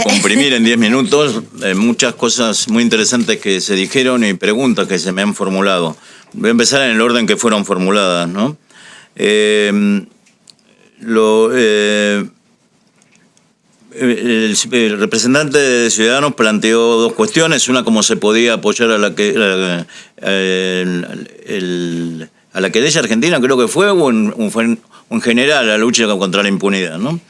comprimir en 10 minutos muchas cosas muy interesantes que se dijeron y preguntas que se me han formulado. Voy a empezar en el orden que fueron formuladas, ¿no? El representante de Ciudadanos planteó dos cuestiones. Una, cómo se podía apoyar a la querella argentina, creo que fue, o en general a la lucha contra la impunidad, ¿no?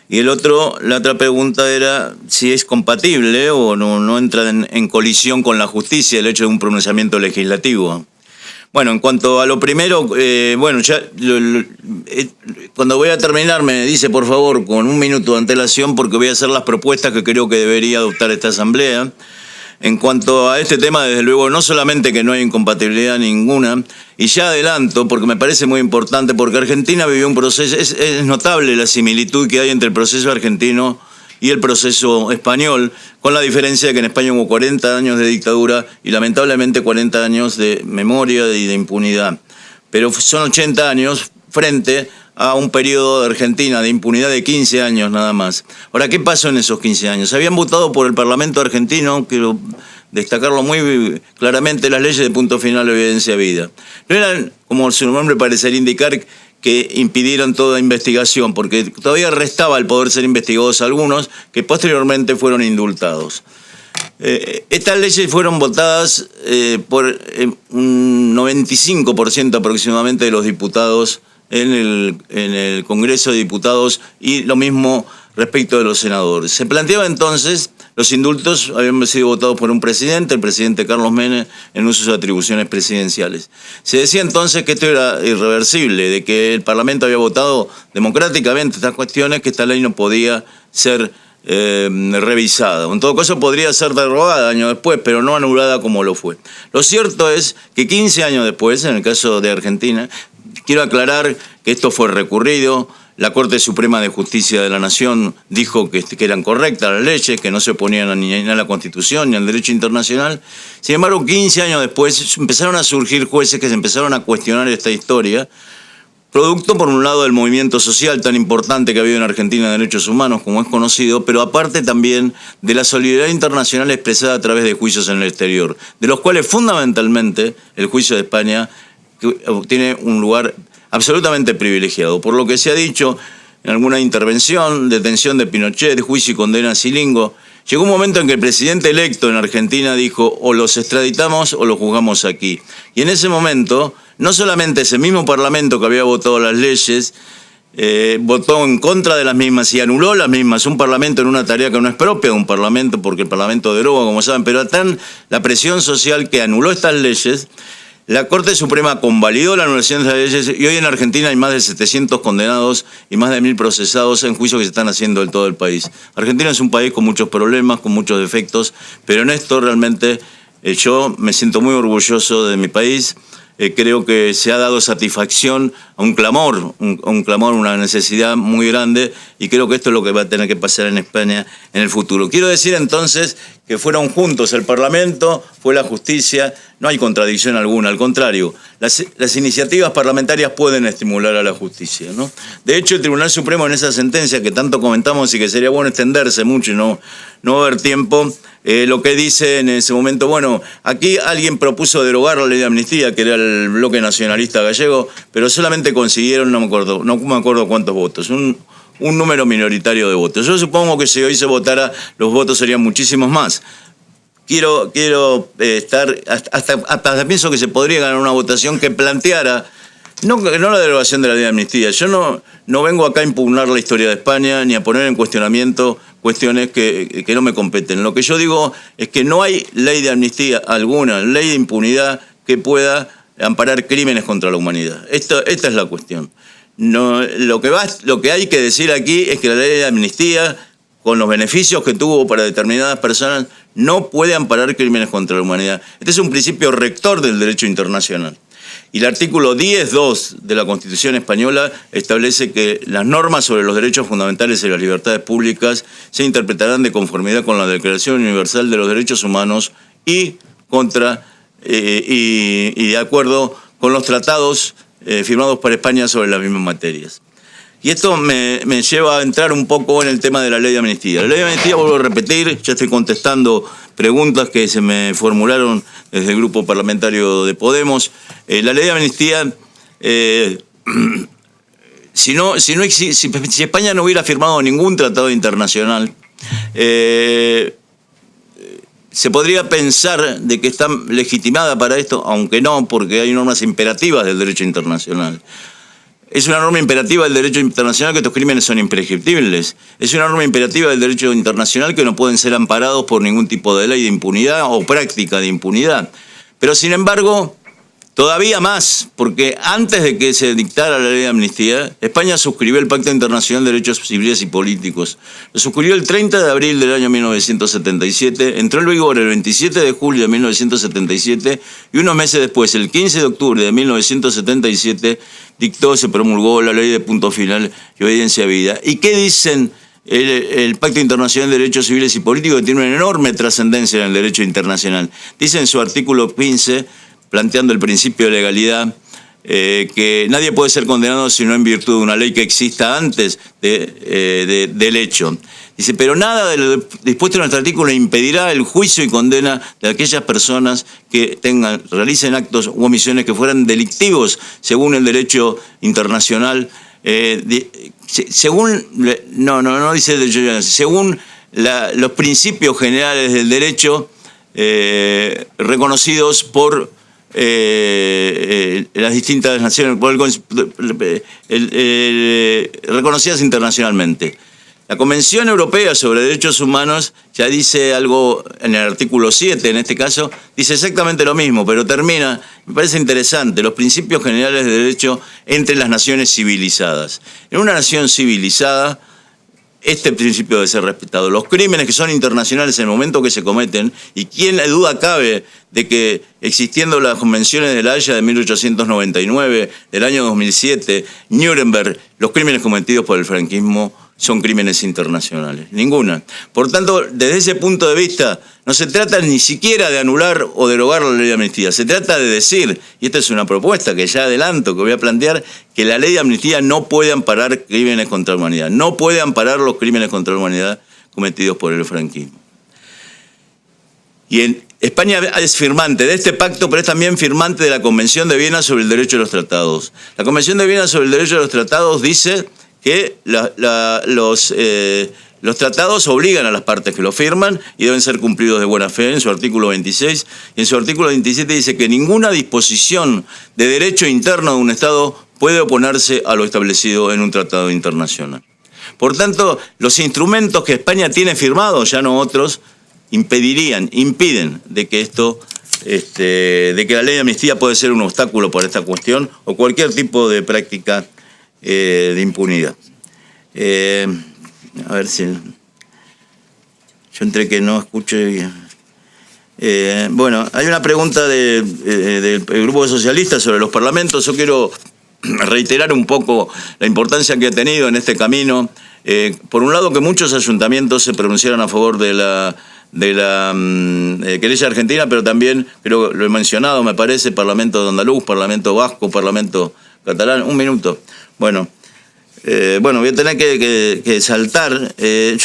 Y la otra pregunta era si es compatible o no entra en colisión con la justicia el hecho de un pronunciamiento legislativo. Bueno, en cuanto a lo primero, cuando voy a terminar me dice, por favor, con 1 minuto de antelación, porque voy a hacer las propuestas que creo que debería adoptar esta Asamblea. En cuanto a este tema, desde luego, no solamente que no hay incompatibilidad ninguna, y ya adelanto, porque me parece muy importante, porque Argentina vivió un proceso, es notable la similitud que hay entre el proceso argentino y el proceso español, con la diferencia de que en España hubo 40 años de dictadura y lamentablemente 40 años de memoria y de impunidad. Pero son 80 años frente a un periodo de Argentina de impunidad de 15 años nada más. Ahora, ¿qué pasó en esos 15 años? Habían votado por el Parlamento argentino, quiero destacarlo muy claramente, las leyes de punto final de evidencia vida. No eran, como su nombre parecería indicar, que impidieron toda investigación, porque todavía restaba el poder ser investigados algunos que posteriormente fueron indultados. Estas leyes fueron votadas por un 95% aproximadamente de los diputados en el Congreso de Diputados, y lo mismo respecto de los senadores. Se planteaba entonces, los indultos habían sido votados por un presidente, el presidente Carlos Menem, en uso de atribuciones presidenciales. Se decía entonces que esto era irreversible, de que el Parlamento había votado democráticamente estas cuestiones, que esta ley no podía ser revisada. En todo caso, podría ser derogada años después, pero no anulada como lo fue. Lo cierto es que 15 años después, en el caso de Argentina, quiero aclarar que esto fue recurrido. La Corte Suprema de Justicia de la Nación dijo que eran correctas las leyes, que no se oponían ni a la Constitución ni al derecho internacional. Sin embargo, 15 años después empezaron a surgir jueces que se empezaron a cuestionar esta historia, producto, por un lado, del movimiento social tan importante que ha habido en Argentina de derechos humanos, como es conocido, pero aparte también de la solidaridad internacional expresada a través de juicios en el exterior, de los cuales fundamentalmente el juicio de España tiene un lugar absolutamente privilegiado. Por lo que se ha dicho en alguna intervención, detención de Pinochet, juicio y condena a Silingo, llegó un momento en que el presidente electo en Argentina dijo: o los extraditamos o los juzgamos aquí. Y en ese momento, no solamente ese mismo Parlamento que había votado las leyes, votó en contra de las mismas y anuló las mismas. Un Parlamento en una tarea que no es propia de un Parlamento, porque el Parlamento deroga, como saben, pero tan la presión social que anuló estas leyes. La Corte Suprema convalidó la anulación de las leyes y hoy en Argentina hay más de 700 condenados y más de 1000 procesados en juicios que se están haciendo en todo el país. Argentina es un país con muchos problemas, con muchos defectos, pero en esto realmente yo me siento muy orgulloso de mi país. Creo que se ha dado satisfacción a un clamor, una necesidad muy grande, y creo que esto es lo que va a tener que pasar en España en el futuro. Quiero decir entonces que fueron juntos el Parlamento, fue la justicia, no hay contradicción alguna, al contrario, las iniciativas parlamentarias pueden estimular a la justicia, ¿no? De hecho, el Tribunal Supremo en esa sentencia que tanto comentamos y que sería bueno extenderse mucho y no va a haber tiempo, lo que dice en ese momento, bueno, aquí alguien propuso derogar la ley de amnistía, que era el bloque nacionalista gallego, pero solamente consiguieron, no me acuerdo cuántos votos, un número minoritario de votos. Yo supongo que si hoy se votara, los votos serían muchísimos más. Quiero estar, hasta pienso que se podría ganar una votación que planteara, no la derogación de la ley de amnistía. Yo no vengo acá a impugnar la historia de España ni a poner en cuestionamiento cuestiones que no me competen. Lo que yo digo es que no hay ley de amnistía alguna, ley de impunidad que pueda amparar crímenes contra la humanidad. Esta es la cuestión. No, lo que hay que decir aquí es que la ley de amnistía, con los beneficios que tuvo para determinadas personas, no puede amparar crímenes contra la humanidad. Este es un principio rector del derecho internacional. Y el artículo 10.2 de la Constitución española establece que las normas sobre los derechos fundamentales y las libertades públicas se interpretarán de conformidad con la Declaración Universal de los Derechos Humanos y de acuerdo con los tratados firmados por España sobre las mismas materias. Y esto me lleva a entrar un poco en el tema de la ley de amnistía. La ley de amnistía, vuelvo a repetir, ya estoy contestando preguntas que se me formularon desde el grupo parlamentario de Podemos. La ley de amnistía, si España no hubiera firmado ningún tratado internacional, se podría pensar de que está legitimada para esto, aunque no, porque hay normas imperativas del derecho internacional. Es una norma imperativa del derecho internacional que estos crímenes son imprescriptibles. Es una norma imperativa del derecho internacional que no pueden ser amparados por ningún tipo de ley de impunidad o práctica de impunidad. Pero sin embargo, todavía más, porque antes de que se dictara la ley de amnistía, España suscribió el Pacto Internacional de Derechos Civiles y Políticos. Lo suscribió el 30 de abril del año 1977, entró en vigor el 27 de julio de 1977 y unos meses después, el 15 de octubre de 1977, se promulgó la ley de punto final y obediencia a vida. ¿Y qué dicen el Pacto Internacional de Derechos Civiles y Políticos, que tiene una enorme trascendencia en el derecho internacional? Dice en su artículo 15, planteando el principio de legalidad, que nadie puede ser condenado sino en virtud de una ley que exista antes del hecho. Dice, pero nada de lo dispuesto en nuestro artículo impedirá el juicio y condena de aquellas personas que realicen actos u omisiones que fueran delictivos según el derecho internacional, según los principios generales del derecho reconocidos por las distintas naciones, reconocidas internacionalmente. La Convención Europea sobre Derechos Humanos ya dice algo en el artículo 7, en este caso, dice exactamente lo mismo, pero termina, me parece interesante, los principios generales de derecho entre las naciones civilizadas. En una nación civilizada, este principio debe ser respetado. Los crímenes que son internacionales en el momento que se cometen, y quién duda cabe de que existiendo las convenciones de La Haya de 1899, del año 2007, Nuremberg, los crímenes cometidos por el franquismo son crímenes internacionales. Ninguna. Por tanto, desde ese punto de vista, no se trata ni siquiera de anular o derogar la ley de amnistía. Se trata de decir, y esta es una propuesta que ya adelanto, que voy a plantear, que la ley de amnistía no puede amparar crímenes contra la humanidad. No puede amparar los crímenes contra la humanidad cometidos por el franquismo. Y España es firmante de este pacto, pero es también firmante de la Convención de Viena sobre el Derecho de los Tratados. La Convención de Viena sobre el Derecho de los Tratados dice que los tratados obligan a las partes que lo firman y deben ser cumplidos de buena fe, en su artículo 26. Y en su artículo 27 dice que ninguna disposición de derecho interno de un Estado puede oponerse a lo establecido en un tratado internacional. Por tanto, los instrumentos que España tiene firmados, ya no otros, impiden de que de que la ley de amnistía puede ser un obstáculo por esta cuestión o cualquier tipo de práctica de impunidad. A ver si... Yo entre que no escuche... bueno, hay una pregunta del grupo de socialistas sobre los parlamentos. Yo quiero reiterar un poco la importancia que ha tenido en este camino. Por un lado, que muchos ayuntamientos se pronunciaron a favor de la querella argentina, pero también, creo que lo he mencionado, me parece, Parlamento de Andaluz, Parlamento Vasco, Parlamento Catalán. Un minuto. Bueno, voy a tener que saltar. Voy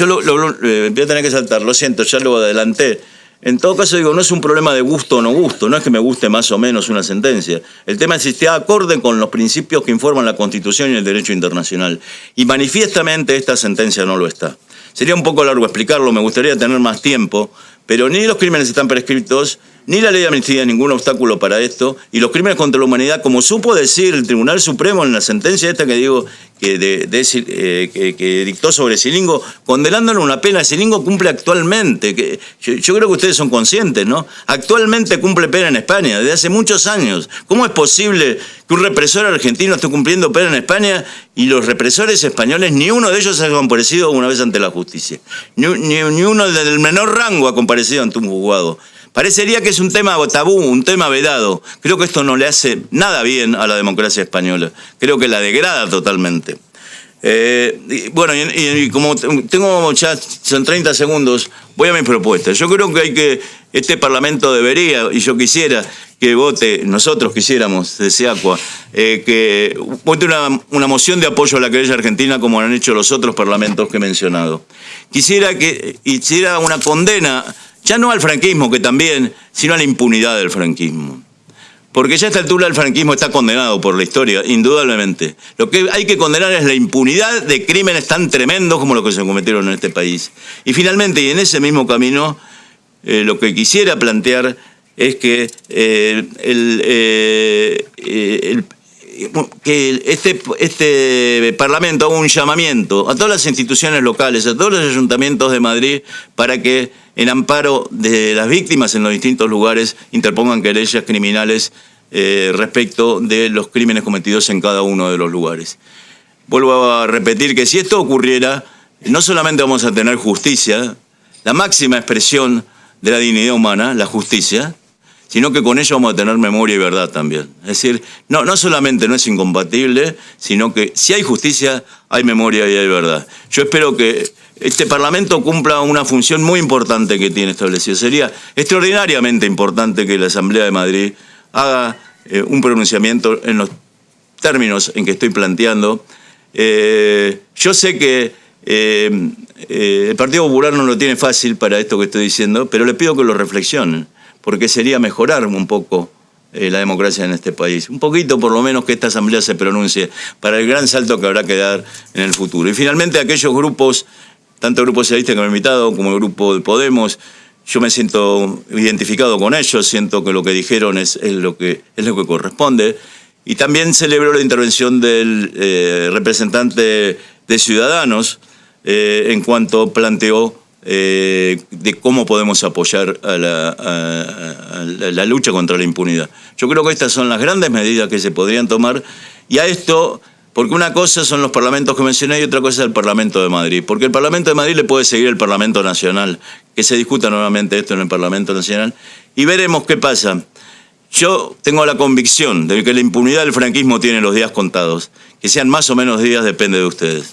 a tener que saltar, lo siento, ya lo adelanté. En todo caso, digo, no es un problema de gusto o no gusto, no es que me guste más o menos una sentencia. El tema es si está acorde con los principios que informan la Constitución y el derecho internacional. Y manifiestamente esta sentencia no lo está. Sería un poco largo explicarlo, me gustaría tener más tiempo, pero ni los crímenes están prescritos, ni la ley de amnistía es ningún obstáculo para esto, y los crímenes contra la humanidad, como supo decir el Tribunal Supremo en la sentencia esta que digo, que dictó sobre Scilingo, condenándole una pena, Scilingo cumple actualmente, yo creo que ustedes son conscientes, ¿no? Actualmente cumple pena en España, desde hace muchos años. ¿Cómo es posible que un represor argentino esté cumpliendo pena en España y los represores españoles, ni uno de ellos ha comparecido una vez ante la justicia? Ni uno del menor rango ha comparecido ante un juzgado. Parecería que es un tema tabú, un tema vedado. Creo que esto no le hace nada bien a la democracia española. Creo que la degrada totalmente. Bueno, y como tengo ya, son 30 segundos, voy a mis propuestas. Yo creo que este Parlamento debería, y yo quisiera que vote, nosotros quisiéramos, desde Aqua, que vote una moción de apoyo a la querella argentina como lo han hecho los otros parlamentos que he mencionado. Quisiera que hiciera una condena, ya no al franquismo, que también, sino a la impunidad del franquismo. Porque ya a esta altura el franquismo está condenado por la historia, indudablemente. Lo que hay que condenar es la impunidad de crímenes tan tremendos como los que se cometieron en este país. Y finalmente, y en ese mismo camino, lo que quisiera plantear es que este Parlamento haga un llamamiento a todas las instituciones locales, a todos los ayuntamientos de Madrid, para que en amparo de las víctimas en los distintos lugares interpongan querellas criminales respecto de los crímenes cometidos en cada uno de los lugares. Vuelvo a repetir que si esto ocurriera, no solamente vamos a tener justicia, la máxima expresión de la dignidad humana, la justicia, sino que con ello vamos a tener memoria y verdad también. Es decir, no solamente no es incompatible, sino que si hay justicia, hay memoria y hay verdad. Yo espero que este Parlamento cumpla una función muy importante que tiene establecida. Sería extraordinariamente importante que la Asamblea de Madrid haga un pronunciamiento en los términos en que estoy planteando. Yo sé que el Partido Popular no lo tiene fácil para esto que estoy diciendo, pero le pido que lo reflexionen, porque sería mejorar un poco la democracia en este país. Un poquito, por lo menos, que esta Asamblea se pronuncie para el gran salto que habrá que dar en el futuro. Y finalmente, aquellos grupos, tanto el Grupo Socialista que me ha invitado como el Grupo de Podemos, yo me siento identificado con ellos, siento que lo que dijeron es lo que corresponde. Y también celebro la intervención del representante de Ciudadanos en cuanto planteó de cómo podemos apoyar a la lucha contra la impunidad. Yo creo que estas son las grandes medidas que se podrían tomar, y a esto, porque una cosa son los parlamentos que mencioné y otra cosa es el Parlamento de Madrid, porque el Parlamento de Madrid le puede seguir el Parlamento Nacional, que se discuta nuevamente esto en el Parlamento Nacional, y veremos qué pasa. Yo tengo la convicción de que la impunidad del franquismo tiene los días contados. Que sean más o menos días depende de ustedes.